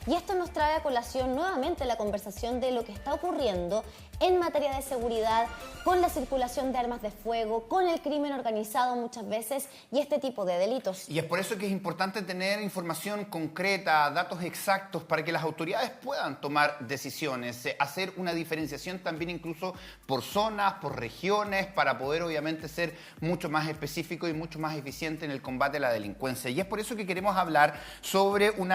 Y esto nos trae a colación nuevamente la conversación de lo que está ocurriendo en materia de seguridad, con la circulación de armas de fuego, con el crimen organizado muchas veces y este tipo de delitos. Y es por eso que es importante tener información concreta, datos exactos, para que las autoridades puedan tomar decisiones, hacer una diferenciación también incluso por zonas, por regiones, para poder obviamente ser mucho más específico y mucho más eficiente en el combate a la delincuencia. Y es por eso que queremos hablar sobre un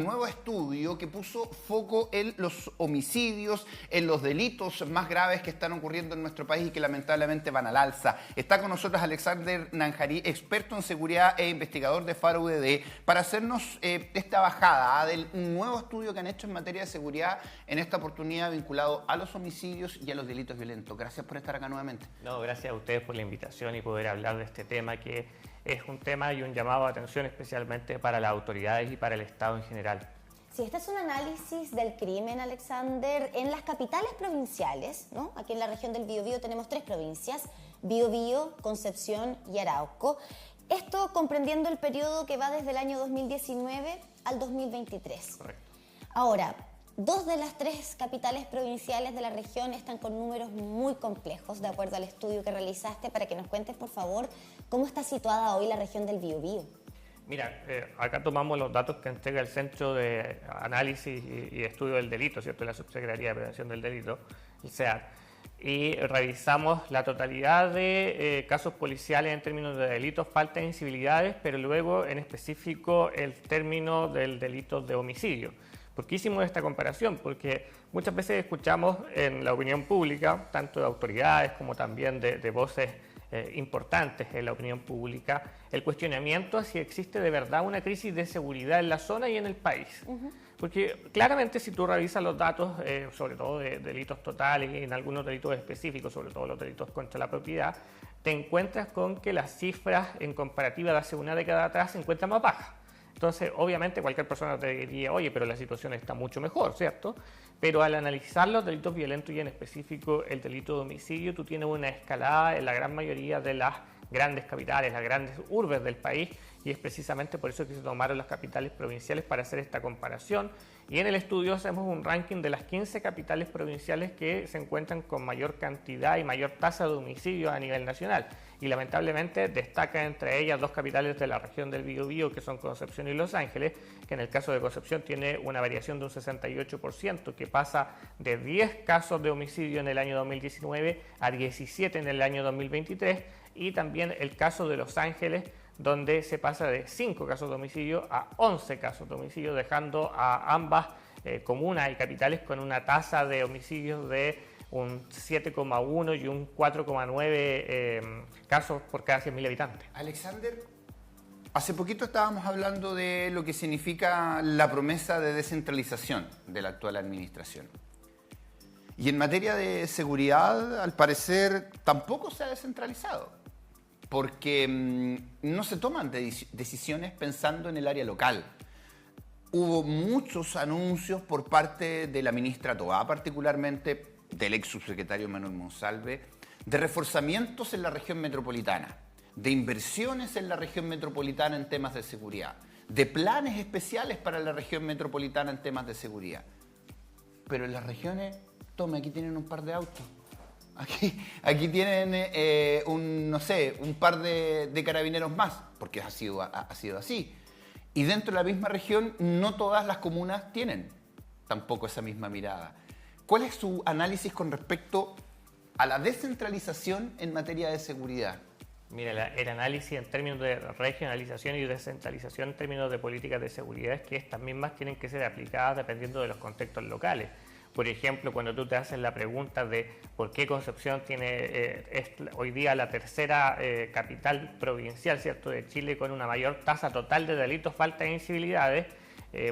nuevo estudio que puso foco en los homicidios, en los delitos más graves que están ocurriendo en nuestro país y que lamentablemente van al alza. Está con nosotros Alexander Nanjarí, experto en seguridad e investigador de Faro UDD, para hacernos esta bajada del nuevo estudio que han hecho en materia de seguridad, en esta oportunidad vinculado a los homicidios y a los delitos violentos. Gracias por estar acá nuevamente. No, gracias a ustedes por la invitación y poder hablar de este tema, que es un tema y un llamado de atención especialmente para las autoridades y para el Estado en general. Sí, este es un análisis del crimen, Alexander, en las capitales provinciales, ¿no? Aquí en la región del Biobío tenemos 3 provincias, Biobío, Concepción y Arauco. Esto comprendiendo el periodo que va desde el año 2019 al 2023. Correcto. Ahora, 2 de las 3 capitales provinciales de la región están con números muy complejos, de acuerdo al estudio que realizaste, para que nos cuentes, por favor, cómo está situada hoy la región del Biobío. Mira, acá tomamos los datos que entrega el Centro de Análisis y Estudio del Delito, ¿cierto? La Subsecretaría de Prevención del Delito, el SEAD, y revisamos la totalidad de casos policiales en términos de delitos, faltas e incivilidades, pero luego en específico el término del delito de homicidio. ¿Por qué hicimos esta comparación? Porque muchas veces escuchamos en la opinión pública, tanto de autoridades como también de voces importantes en la opinión pública, el cuestionamiento a si existe de verdad una crisis de seguridad en la zona y en el país. Porque claramente si tú revisas los datos, sobre todo de delitos totales y en algunos delitos específicos, sobre todo los delitos contra la propiedad, te encuentras con que las cifras en comparativa de hace una década atrás se encuentran más bajas. Entonces, obviamente, cualquier persona te diría, oye, pero la situación está mucho mejor, ¿cierto? Pero al analizar los delitos violentos y en específico el delito de homicidio, tú tienes una escalada en la gran mayoría de las grandes capitales, las grandes urbes del país, y es precisamente por eso que se tomaron las capitales provinciales para hacer esta comparación. Y en el estudio hacemos un ranking de las 15 capitales provinciales que se encuentran con mayor cantidad y mayor tasa de homicidios a nivel nacional. Y lamentablemente destaca entre ellas 2 capitales de la región del Biobío, que son Concepción y Los Ángeles, que en el caso de Concepción tiene una variación de un 68%, que pasa de 10 casos de homicidio en el año 2019 a 17 en el año 2023, y también el caso de Los Ángeles, donde se pasa de 5 casos de homicidio a 11 casos de homicidio, dejando a ambas comunas y capitales con una tasa de homicidios de un 7,1 y un 4,9 casos por cada 100.000 habitantes. Alexander, hace poquito estábamos hablando de lo que significa la promesa de descentralización de la actual administración. Y en materia de seguridad, al parecer, tampoco se ha descentralizado, porque no se toman decisiones pensando en el área local. Hubo muchos anuncios por parte de la ministra Toá, particularmente del ex subsecretario Manuel Monsalve, de reforzamientos en la región metropolitana, de inversiones en la región metropolitana en temas de seguridad, de planes especiales para la región metropolitana en temas de seguridad. Pero en las regiones, tome, aquí tienen un par de autos. Aquí tienen un par de carabineros más, porque ha sido así. Y dentro de la misma región, no todas las comunas tienen tampoco esa misma mirada. ¿Cuál es su análisis con respecto a la descentralización en materia de seguridad? Mira, el análisis en términos de regionalización y descentralización en términos de políticas de seguridad es que estas mismas tienen que ser aplicadas dependiendo de los contextos locales. Por ejemplo, cuando tú te haces la pregunta de por qué Concepción es hoy día la tercera capital provincial, ¿cierto?, de Chile, con una mayor tasa total de delitos, faltas e incivilidades,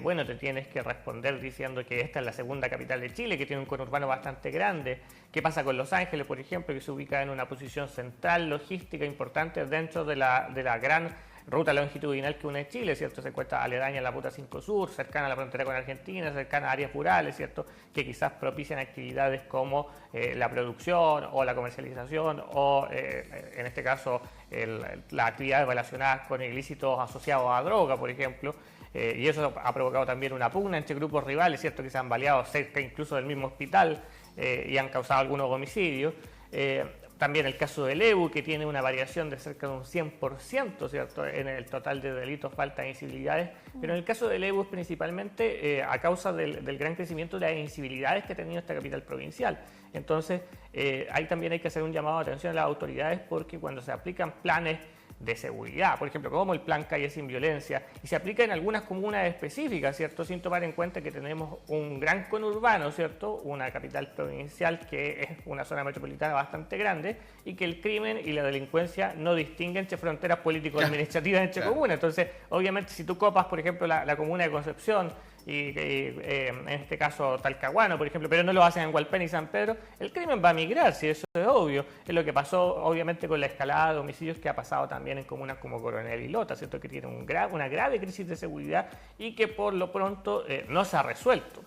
bueno, te tienes que responder diciendo que esta es la segunda capital de Chile, que tiene un conurbano bastante grande. ¿Qué pasa con Los Ángeles, por ejemplo, que se ubica en una posición central, logística, importante dentro de la gran ruta longitudinal que une Chile, ¿cierto? Se encuentra aledaña a la Ruta 5 Sur, cercana a la frontera con Argentina, cercana a áreas rurales, ¿cierto?, que quizás propician actividades como la producción o la comercialización o, en este caso, las actividades relacionadas con ilícitos asociados a droga, por ejemplo. y eso ha provocado también una pugna entre grupos rivales, ¿cierto?, que se han baleado cerca incluso del mismo hospital y han causado algunos homicidios. También el caso del EBU, que tiene una variación de cerca de un 100%, ¿cierto?, en el total de delitos, faltas e incivilidades. Pero en el caso del EBU es principalmente a causa del gran crecimiento de las incivilidades que ha tenido esta capital provincial. Entonces, ahí también hay que hacer un llamado de atención a las autoridades, porque cuando se aplican planes de seguridad, por ejemplo, como el Plan Calle Sin Violencia, y se aplica en algunas comunas específicas, ¿cierto?, sin tomar en cuenta que tenemos un gran conurbano, ¿cierto?, una capital provincial que es una zona metropolitana bastante grande, y que el crimen y la delincuencia no distinguen entre fronteras político-administrativas entre comunas. Entonces, obviamente, si tú copas, por ejemplo, la comuna de Concepción, en este caso Talcahuano, por ejemplo, pero no lo hacen en Hualpén y San Pedro, el crimen va a migrar, si eso es obvio. Es lo que pasó, obviamente, con la escalada de homicidios que ha pasado también en comunas como Coronel y Lota, ¿cierto?, que tienen una grave crisis de seguridad y que por lo pronto no se ha resuelto.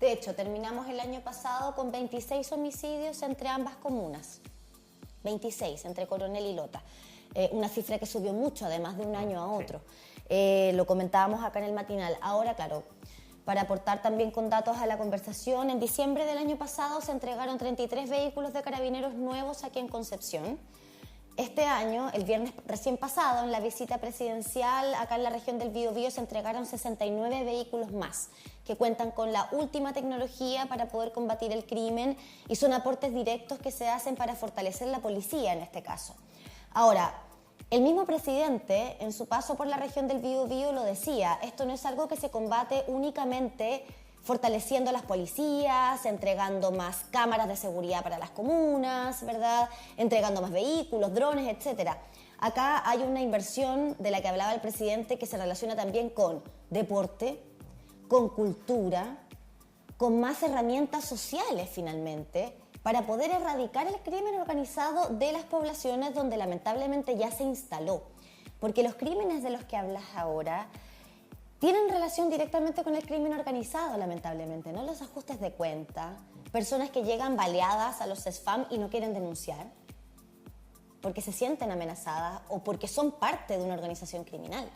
De hecho, terminamos el año pasado con 26 homicidios entre ambas comunas. 26 entre Coronel y Lota. Una cifra que subió mucho, además de un año a otro. Lo comentábamos acá en el matinal. Ahora, claro, para aportar también con datos a la conversación, en diciembre del año pasado se entregaron 33 vehículos de carabineros nuevos aquí en Concepción. Este año, el viernes recién pasado, en la visita presidencial acá en la región del Biobío, se entregaron 69 vehículos más, que cuentan con la última tecnología para poder combatir el crimen, y son aportes directos que se hacen para fortalecer la policía en este caso. Ahora, el mismo presidente, en su paso por la región del Biobío, lo decía: esto no es algo que se combate únicamente fortaleciendo a las policías, entregando más cámaras de seguridad para las comunas, ¿verdad?, entregando más vehículos, drones, etc. Acá hay una inversión de la que hablaba el presidente que se relaciona también con deporte, con cultura, con más herramientas sociales finalmente, para poder erradicar el crimen organizado de las poblaciones donde lamentablemente ya se instaló. Porque los crímenes de los que hablas ahora tienen relación directamente con el crimen organizado, lamentablemente, ¿no? Los ajustes de cuenta, personas que llegan baleadas a los SFAM y no quieren denunciar porque se sienten amenazadas o porque son parte de una organización criminal.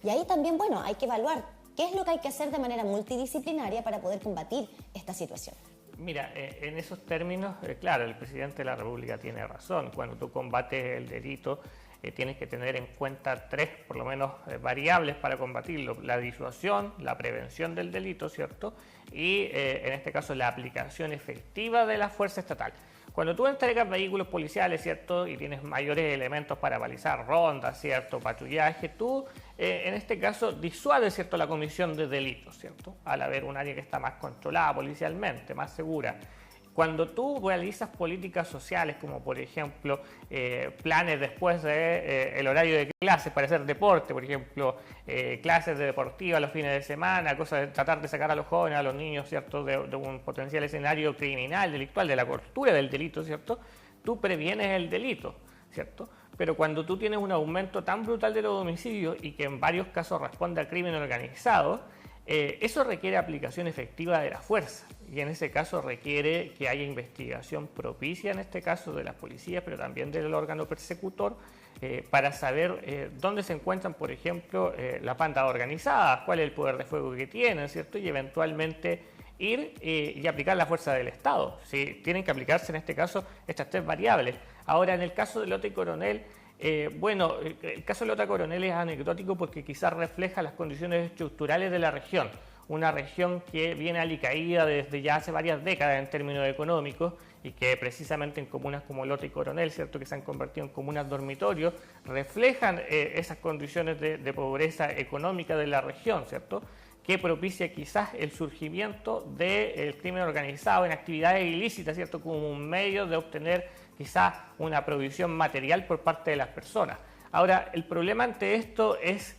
Y ahí también, bueno, hay que evaluar qué es lo que hay que hacer de manera multidisciplinaria para poder combatir esta situación. Mira, en esos términos, claro, el presidente de la República tiene razón. Cuando tú combates el delito, tienes que tener en cuenta tres, por lo menos, variables para combatirlo: la disuasión, la prevención del delito, ¿cierto?, y en este caso la aplicación efectiva de la fuerza estatal. Cuando tú entregas vehículos policiales, ¿cierto?, y tienes mayores elementos para balizar rondas, ¿cierto?, patrullaje, tú en este caso disuades, ¿cierto?, la comisión de delitos, ¿cierto?, al haber un área que está más controlada policialmente, más segura. Cuando tú realizas políticas sociales, como por ejemplo planes después del horario de clases para hacer deporte, por ejemplo, clases de deportiva los fines de semana, cosas de tratar de sacar a los jóvenes, a los niños, ¿cierto?, de un potencial escenario criminal, delictual, de la cultura del delito, ¿cierto?, tú previenes el delito, ¿cierto? Pero cuando tú tienes un aumento tan brutal de los homicidios y que en varios casos responde a crimen organizado, eso requiere aplicación efectiva de la fuerza, y en ese caso requiere que haya investigación propicia, en este caso de las policías, pero también del órgano persecutor, para saber dónde se encuentran, por ejemplo, las bandas organizadas, cuál es el poder de fuego que tienen, ¿cierto?, y eventualmente ir y aplicar la fuerza del Estado. ¿Sí? Tienen que aplicarse en este caso estas tres variables. Ahora, en el caso de Lota y Coronel, bueno, el caso de Lota Coronel es anecdótico porque quizás refleja las condiciones estructurales de la región, una región que viene alicaída desde ya hace varias décadas en términos económicos, y que precisamente en comunas como Lota y Coronel, ¿cierto?, que se han convertido en comunas dormitorios, reflejan esas condiciones de pobreza económica de la región, ¿cierto?, que propicia quizás el surgimiento del crimen organizado en actividades ilícitas, ¿cierto?, como un medio de obtener quizás una provisión material por parte de las personas. Ahora, el problema ante esto es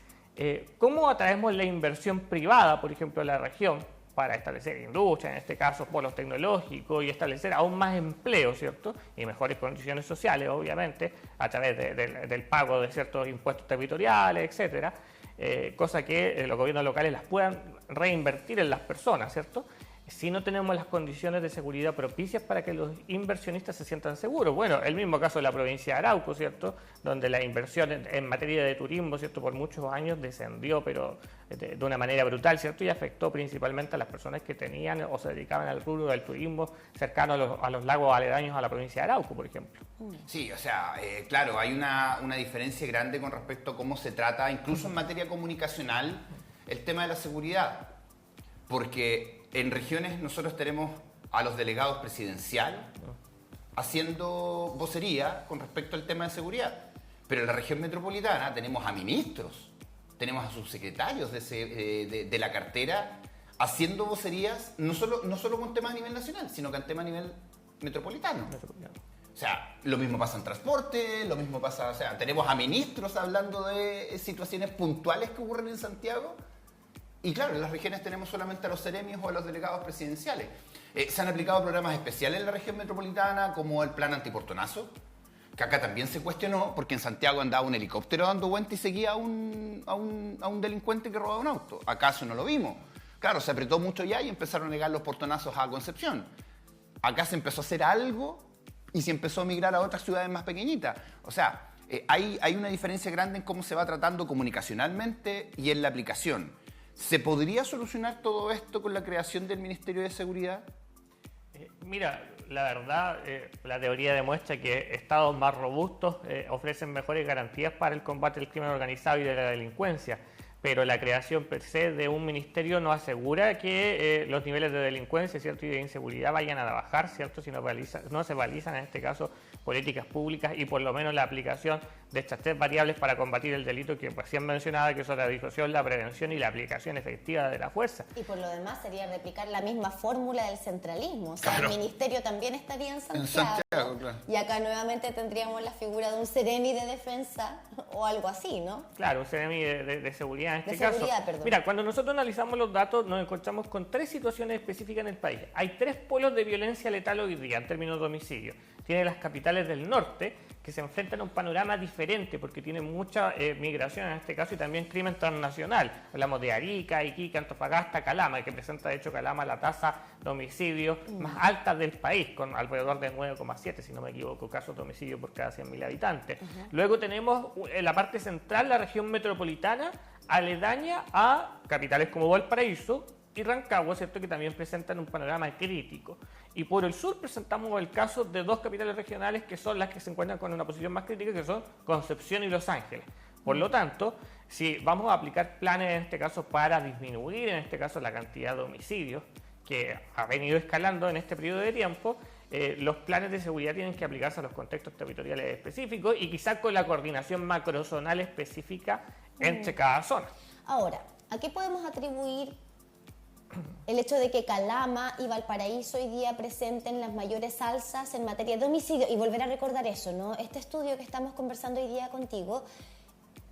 cómo atraemos la inversión privada, por ejemplo, en la región, para establecer industria, en este caso polos tecnológicos, y establecer aún más empleo, ¿cierto?, y mejores condiciones sociales, obviamente, a través del pago de ciertos impuestos territoriales, etcétera, cosa que los gobiernos locales las puedan reinvertir en las personas, ¿cierto? si no tenemos las condiciones de seguridad propicias para que los inversionistas se sientan seguros. Bueno, el mismo caso de la provincia de Arauco, ¿cierto?, donde la inversión en materia de turismo, ¿cierto?, por muchos años descendió, pero de una manera brutal, ¿cierto?, y afectó principalmente a las personas que tenían o se dedicaban al rubro del turismo cercano a los lagos aledaños a la provincia de Arauco, por ejemplo. Sí, o sea, claro, hay una diferencia grande con respecto a cómo se trata, incluso en materia comunicacional, el tema de la seguridad. Porque en regiones nosotros tenemos a los delegados presidenciales haciendo vocería con respecto al tema de seguridad. Pero en la región metropolitana tenemos a ministros, tenemos a subsecretarios de la cartera haciendo vocerías, no solo con temas a nivel nacional, sino que en temas a nivel metropolitano. O sea, lo mismo pasa en transporte, lo mismo pasa, o sea, tenemos a ministros hablando de situaciones puntuales que ocurren en Santiago. Y claro, en las regiones tenemos solamente a los seremios o a los delegados presidenciales. Se han aplicado programas especiales en la región metropolitana, como el plan antiportonazo, que acá también se cuestionó, porque en Santiago andaba un helicóptero dando vuelta y seguía a un delincuente que robaba un auto. Acá eso no lo vimos. Claro, se apretó mucho ya y empezaron a negar los portonazos a Concepción. Acá se empezó a hacer algo y se empezó a migrar a otras ciudades más pequeñitas. O sea, hay una diferencia grande en cómo se va tratando comunicacionalmente y en la aplicación. ¿Se podría solucionar todo esto con la creación del Ministerio de Seguridad? Mira, la verdad, la teoría demuestra que estados más robustos ofrecen mejores garantías para el combate del crimen organizado y de la delincuencia, pero la creación per se de un ministerio no asegura que los niveles de delincuencia, ¿cierto?, y de inseguridad vayan a bajar, ¿cierto?, si no se realizan en este caso políticas públicas y por lo menos la aplicación de estas tres variables para combatir el delito que recién mencionaba, que son la disuasión, la prevención y la aplicación efectiva de la fuerza. Y por lo demás sería replicar la misma fórmula del centralismo. O sea, claro, el ministerio también estaría en Santiago. Claro. Y acá nuevamente tendríamos la figura de un seremi de defensa o algo así, ¿no? Claro, un seremi de seguridad en este caso. Perdón. Mira, cuando nosotros analizamos los datos nos encontramos con tres situaciones específicas en el país. Hay tres polos de violencia letal hoy día en términos de homicidio. Tiene las capitales del norte, que se enfrentan a un panorama diferente porque tienen mucha migración en este caso y también crimen transnacional. Hablamos de Arica, Iquique, Antofagasta, Calama, que presenta de hecho Calama la tasa de homicidio más alta del país, con alrededor de 9,7, si no me equivoco, casos de homicidio por cada 100.000 habitantes. Luego tenemos en la parte central la región metropolitana, aledaña a capitales como Valparaíso y Rancagua, ¿cierto?, que también presentan un panorama crítico. Y por el sur presentamos el caso de dos capitales regionales que son las que se encuentran con una posición más crítica, que son Concepción y Los Ángeles. Por lo tanto, si vamos a aplicar planes en este caso para disminuir en este caso la cantidad de homicidios que ha venido escalando en este periodo de tiempo, los planes de seguridad tienen que aplicarse a los contextos territoriales específicos y quizás con la coordinación macrozonal específica entre cada zona. Ahora, ¿a qué podemos atribuir el hecho de que Calama y Valparaíso hoy día presenten las mayores alzas en materia de homicidio? Y volver a recordar eso, ¿no? Este estudio que estamos conversando hoy día contigo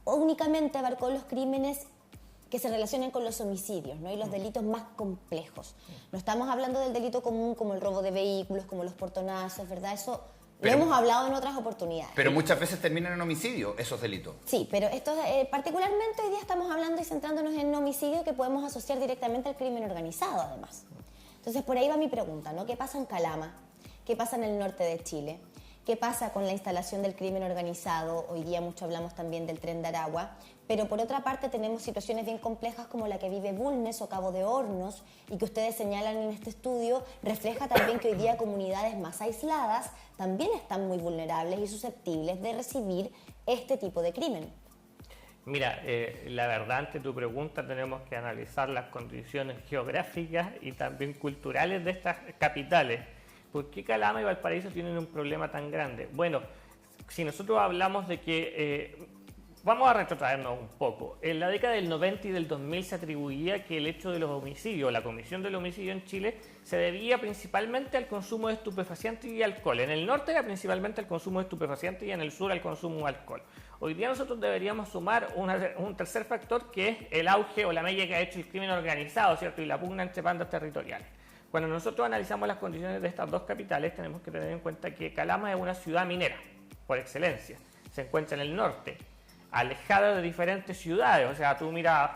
únicamente abarcó los crímenes que se relacionan con los homicidios, ¿no?, y los delitos más complejos. No estamos hablando del delito común como el robo de vehículos, como los portonazos, ¿verdad? Eso lo hemos hablado en otras oportunidades. Pero muchas veces terminan en homicidio esos delitos. Sí, pero esto particularmente hoy día estamos hablando y centrándonos en homicidio que podemos asociar directamente al crimen organizado, además. Entonces, por ahí va mi pregunta, ¿no? ¿Qué pasa en Calama? ¿Qué pasa en el norte de Chile? ¿Qué pasa con la instalación del crimen organizado? Hoy día mucho hablamos también del Tren de Aragua, pero por otra parte tenemos situaciones bien complejas como la que vive Bulnes o Cabo de Hornos y que ustedes señalan en este estudio, refleja también que hoy día comunidades más aisladas también están muy vulnerables y susceptibles de recibir este tipo de crimen. Mira, la verdad, ante tu pregunta tenemos que analizar las condiciones geográficas y también culturales de estas capitales. ¿Por qué Calama y Valparaíso tienen un problema tan grande? Bueno, si nosotros hablamos de que... vamos a retrotraernos un poco. En la década del 90 y del 2000 se atribuía que el hecho de los homicidios, la comisión del homicidio en Chile, se debía principalmente al consumo de estupefacientes y alcohol. En el norte era principalmente al consumo de estupefacientes y en el sur al consumo de alcohol. Hoy día nosotros deberíamos sumar un tercer factor, que es el auge o la mella que ha hecho el crimen organizado, ¿cierto?, y la pugna entre bandas territoriales. Cuando nosotros analizamos las condiciones de estas dos capitales, tenemos que tener en cuenta que Calama es una ciudad minera, por excelencia. Se encuentra en el norte, alejada de diferentes ciudades. O sea, tú miras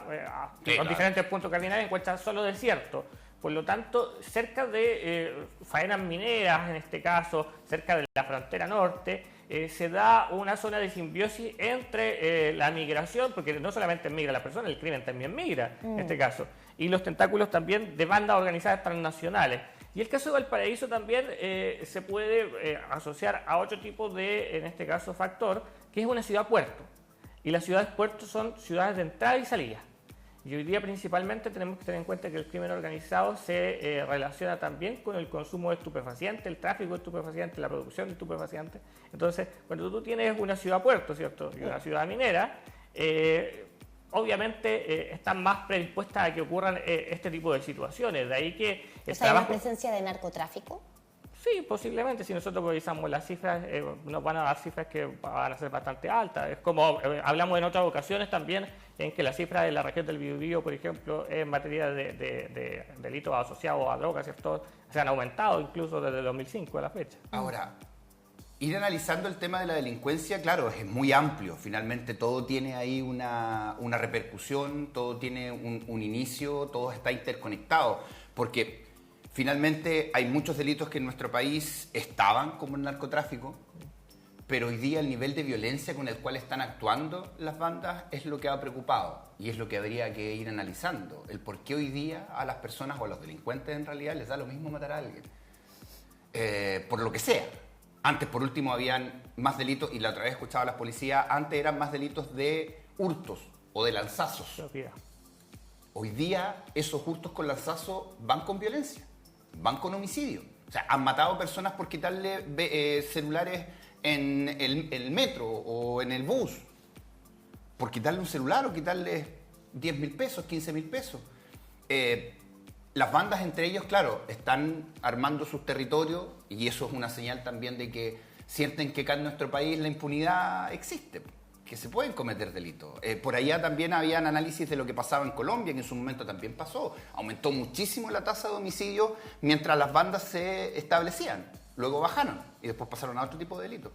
los diferentes puntos cardinales y encuentras solo desierto. Por lo tanto, cerca de faenas mineras, en este caso, cerca de la frontera norte, se da una zona de simbiosis entre la migración, porque no solamente migra la persona, el crimen también migra, en este caso, y los tentáculos también de bandas organizadas transnacionales. Y el caso de Valparaíso también se puede asociar a otro tipo de, en este caso, factor, que es una ciudad-puerto. Y las ciudades-puertos son ciudades de entrada y salida. Y hoy día principalmente tenemos que tener en cuenta que el crimen organizado se relaciona también con el consumo de estupefacientes, el tráfico de estupefacientes, la producción de estupefacientes. Entonces, cuando tú tienes una ciudad-puerto, ¿cierto? Y una ciudad minera, obviamente están más predispuestas a que ocurran este tipo de situaciones. De ahí que ¿O sea, hay más presencia de narcotráfico? Sí, posiblemente. Si nosotros revisamos las cifras, nos van a dar cifras que van a ser bastante altas. Es como hablamos en otras ocasiones también, en que las cifras de la región del Biobío, por ejemplo, en materia de delitos asociados a drogas, ¿cierto?, se han aumentado incluso desde 2005 a la fecha. Ahora, ir analizando el tema de la delincuencia, claro, es muy amplio. Finalmente todo tiene ahí una repercusión, todo tiene un inicio, todo está interconectado. Porque finalmente hay muchos delitos que en nuestro país estaban, como el narcotráfico, pero hoy día el nivel de violencia con el cual están actuando las bandas es lo que ha preocupado y es lo que habría que ir analizando. El por qué hoy día a las personas o a los delincuentes en realidad les da lo mismo matar a alguien. Por lo que sea. Antes, por último, habían más delitos, y la otra vez escuchaba a las policías, antes eran más delitos de hurtos o de lanzazos. Hoy día esos hurtos con lanzazo van con violencia. Van con homicidio. O sea, han matado personas por quitarle celulares en el metro o en el bus. Por quitarle un celular o quitarle 10.000 pesos, 15.000 pesos. Las bandas entre ellos, claro, están armando sus territorios y eso es una señal también de que sienten que acá en nuestro país la impunidad existe, que se pueden cometer delitos. Por allá también habían análisis de lo que pasaba en Colombia, que en su momento también pasó. Aumentó muchísimo la tasa de homicidio mientras las bandas se establecían. Luego bajaron y después pasaron a otro tipo de delitos.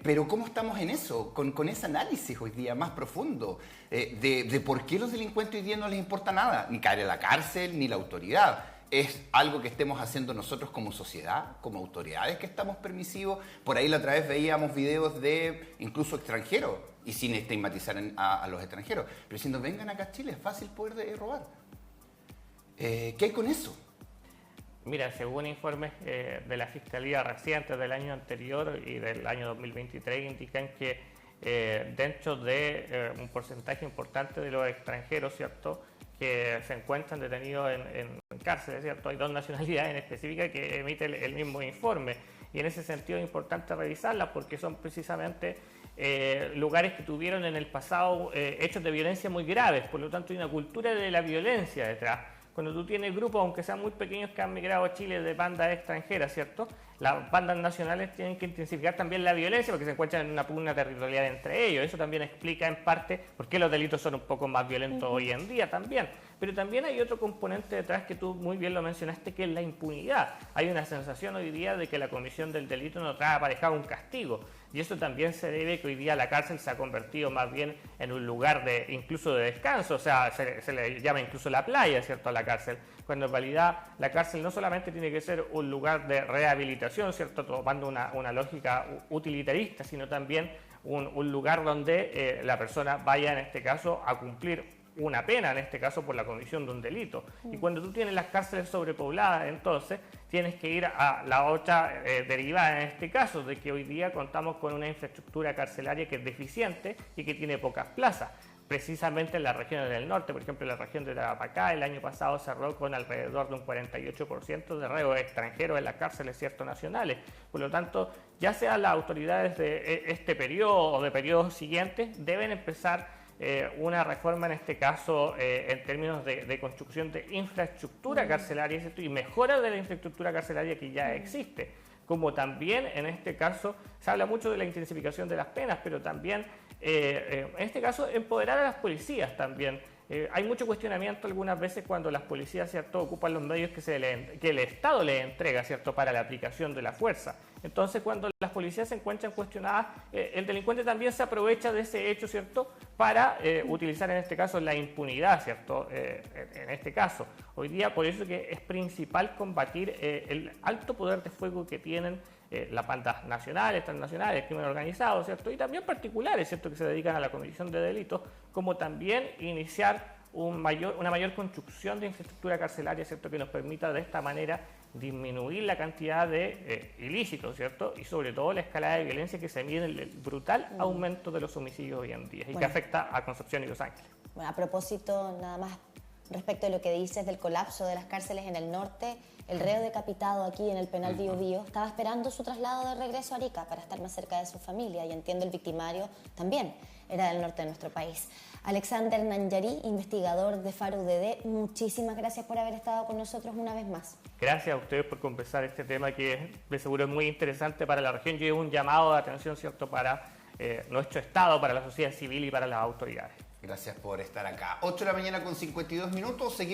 Pero ¿cómo estamos en eso? Con ese análisis hoy día más profundo de por qué los delincuentes hoy día no les importa nada, ni caer en la cárcel, ni la autoridad. Es algo que estemos haciendo nosotros como sociedad, como autoridades que estamos permisivos. Por ahí la otra vez veíamos videos de incluso extranjeros, y sin estigmatizar a los extranjeros, pero diciendo, vengan acá a Chile, es fácil poder robar. ¿Qué hay con eso? Mira, según informes de la Fiscalía recientes del año anterior y del año 2023, indican que dentro de un porcentaje importante de los extranjeros, ¿cierto?, que se encuentran detenidos en cárceles, ¿cierto? Hay dos nacionalidades en específica que emiten el mismo informe y en ese sentido es importante revisarlas porque son precisamente lugares que tuvieron en el pasado hechos de violencia muy graves, por lo tanto hay una cultura de la violencia detrás. Cuando tú tienes grupos, aunque sean muy pequeños, que han migrado a Chile de bandas extranjeras, ¿cierto?, las bandas nacionales tienen que intensificar también la violencia porque se encuentran en una pugna territorial entre ellos. Eso también explica en parte por qué los delitos son un poco más violentos hoy en día también. Pero también hay otro componente detrás que tú muy bien lo mencionaste, que es la impunidad. Hay una sensación hoy día de que la comisión del delito no trae aparejado un castigo. Y eso también se debe que hoy día la cárcel se ha convertido más bien en un lugar incluso de descanso. O sea, se le llama incluso la playa, ¿cierto?, a la cárcel. Cuando en realidad la cárcel no solamente tiene que ser un lugar de rehabilitación, ¿cierto?, tomando una lógica utilitarista, sino también un lugar donde la persona vaya, en este caso, a cumplir una pena, en este caso por la comisión de un delito. Y cuando tú tienes las cárceles sobrepobladas, entonces tienes que ir a la otra derivada, en este caso, de que hoy día contamos con una infraestructura carcelaria que es deficiente y que tiene pocas plazas. Precisamente en las regiones del norte, por ejemplo, en la región de Tarapacá, el año pasado cerró con alrededor de un 48% de reos extranjeros en las cárceles, ¿cierto?, nacionales. Por lo tanto, ya sean las autoridades de este periodo o de periodos siguientes, deben empezar una reforma, en este caso, en términos de construcción de infraestructura carcelaria, ¿cierto?, y mejora de la infraestructura carcelaria que ya existe. Como también, en este caso, se habla mucho de la intensificación de las penas, pero también, en este caso, empoderar a las policías también hay mucho cuestionamiento algunas veces cuando las policías, ¿cierto?, ocupan los medios que el Estado les entrega, ¿cierto?, para la aplicación de la fuerza. Entonces, cuando las policías se encuentran cuestionadas, el delincuente también se aprovecha de ese hecho, ¿cierto?, para utilizar en este caso la impunidad, ¿cierto?, en este caso. Hoy día, por eso que es principal combatir el alto poder de fuego que tienen las bandas nacionales, transnacionales, crimen organizado, ¿cierto?, y también particulares, ¿cierto?, que se dedican a la comisión de delitos, como también iniciar una mayor construcción de infraestructura carcelaria, ¿cierto?, que nos permita de esta manera disminuir la cantidad de ilícitos, ¿cierto?, y sobre todo la escalada de violencia que se mide en el brutal aumento de los homicidios hoy en día y que afecta a Concepción y Los Ángeles. Bueno, a propósito, nada más respecto de lo que dices del colapso de las cárceles en el norte, el reo decapitado aquí en el penal Bío Bío estaba esperando su traslado de regreso a Arica para estar más cerca de su familia, y entiendo el victimario también era del norte de nuestro país. Alexander Nanyarí, investigador de FARO UDD, muchísimas gracias por haber estado con nosotros una vez más. Gracias a ustedes por conversar este tema que de seguro es muy interesante para la región y es un llamado de atención, ¿cierto?, para nuestro Estado, para la sociedad civil y para las autoridades. Gracias por estar acá. 8 de la mañana con 52 minutos. Seguimos